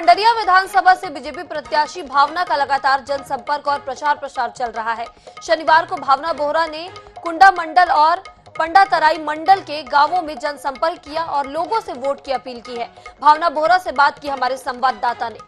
पंडरिया विधानसभा से बीजेपी प्रत्याशी भावना का लगातार जनसंपर्क और प्रचार प्रसार चल रहा है। शनिवार को भावना बोहरा ने कुंडा मंडल और पंडातराई मंडल के गांवों में जनसंपर्क किया और लोगों से वोट की अपील की है। भावना बोहरा से बात की हमारे संवाददाता ने।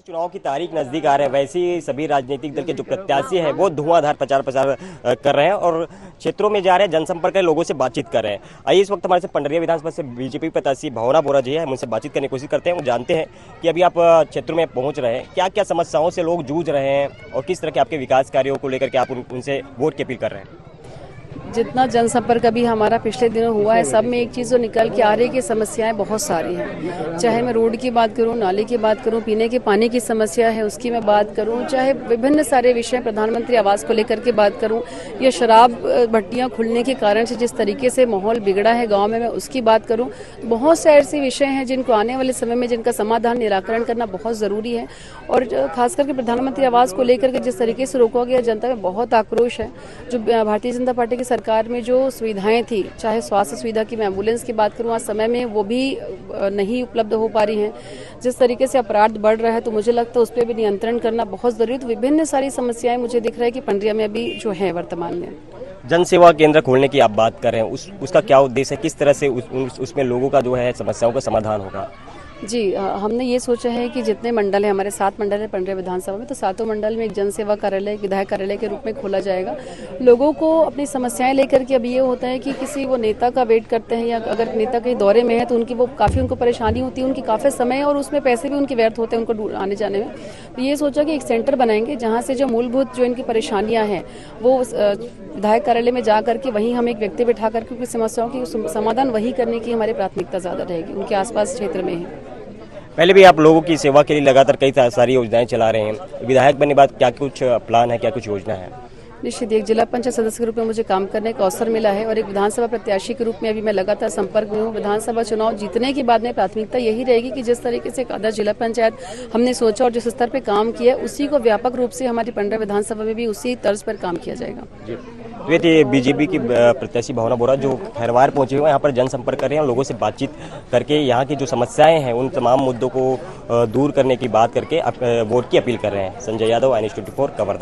चुनाव की तारीख नजदीक आ रहे हैं, वैसे ही सभी राजनीतिक दल के जो प्रत्याशी हैं वो धुआंधार प्रचार प्रसार कर रहे हैं और क्षेत्रों में जा रहे हैं, जनसंपर्क के लोगों से बातचीत कर रहे हैं। आइए इस वक्त हमारे से पंडरिया विधानसभा से बीजेपी प्रत्याशी भावना बोहरा जी है, हम उनसे बातचीत करने की कोशिश करते हैं। वो जानते हैं कि अभी आप क्षेत्रों में पहुंच रहे हैं, क्या क्या समस्याओं से लोग जूझ रहे हैं और किस तरह के आपके विकास कार्यों को लेकर के आप उनसे वोट की अपील कर रहे हैं। जितना जनसंपर्क अभी हमारा पिछले दिनों हुआ है, सब में एक चीज़ जो निकल के आ रही है कि समस्याएं बहुत सारी हैं। चाहे मैं रोड की बात करूं, नाले की बात करूं, पीने के पानी की समस्या है उसकी मैं बात करूं, चाहे विभिन्न सारे विषय प्रधानमंत्री आवास को लेकर के बात करूं, या शराब भट्टियां खुलने के कारण से जिस तरीके से माहौल बिगड़ा है गाँव में, मैं उसकी बात करूँ। बहुत से ऐसे विषय हैं जिनको आने वाले समय में जिनका समाधान निराकरण करना बहुत ज़रूरी है। और खास करके प्रधानमंत्री आवास को लेकर के जिस तरीके से रोका गया, जनता में बहुत आक्रोश है। जो भारतीय जनता पार्टी की सरकार में जो सुविधाएं थी, चाहे स्वास्थ्य सुविधा की मैं एम्बुलेंस की बात करूं, आज समय में वो भी नहीं उपलब्ध हो पा रही हैं। जिस तरीके से अपराध बढ़ रहा है, तो मुझे लगता है उस पर भी नियंत्रण करना बहुत जरूरी है। तो विभिन्न सारी समस्याएं मुझे दिख रहा है कि पंडरिया में अभी जो है वर्तमान में। जन सेवा केंद्र खोलने की आप बात कर रहे हैं, उसका क्या उद्देश्य है, किस तरह से उसमें लोगों का जो है समस्याओं का समाधान होगा? जी, हमने ये सोचा है कि जितने मंडल हैं, हमारे 7 मंडल है पंडरिया विधानसभा में, तो 7 मंडल में एक जन सेवा कार्यालय, विधायक कार्यालय के रूप में खोला जाएगा। लोगों को अपनी समस्याएं लेकर के, अब ये होता है कि किसी वो नेता का वेट करते हैं, या अगर नेता कहीं दौरे में है तो उनको परेशानी होती है, उनकी काफ़ी समय और उसमें पैसे भी उनके व्यर्थ होते हैं उनको आने जाने में। तो ये सोचा कि एक सेंटर बनाएंगे जहाँ से जो मूलभूत जो इनकी परेशानियाँ हैं वो विधायक कार्यालय में जा करके वहीं हम एक व्यक्ति बैठा करके उनकी समस्याओं की समाधान वही करने की हमारी प्राथमिकता ज़्यादा रहेगी, उनके आसपास क्षेत्र में ही। पहले भी आप लोगों की सेवा के लिए लगातार कई सारी योजनाएं चला रहे हैं, विधायक बनने के बाद क्या कुछ प्लान है, क्या कुछ योजना है? निश्चित, एक जिला पंचायत सदस्य के रूप में मुझे काम करने का अवसर मिला है और एक विधानसभा प्रत्याशी के रूप में अभी मैं लगातार संपर्क में हूँ। विधानसभा चुनाव जीतने के बाद में प्राथमिकता यही रहेगी कि जिस तरीके से एक आदर्श जिला पंचायत हमने सोचा और जिस स्तर पर काम किया, उसी को व्यापक रूप से हमारी पंडरिया विधानसभा में भी उसी तर्ज पर काम किया जाएगा। जी, तो ये बीजेपी की प्रत्याशी भावना बोहरा जो खैरवार पहुंचे हुए हैं, यहाँ पर जनसंपर्क कर रहे हैं, लोगों से बातचीत करके यहाँ की जो समस्याएं हैं उन तमाम मुद्दों को दूर करने की बात करके वोट की अपील कर रहे हैं। संजय यादव, NH24 कवर्धा।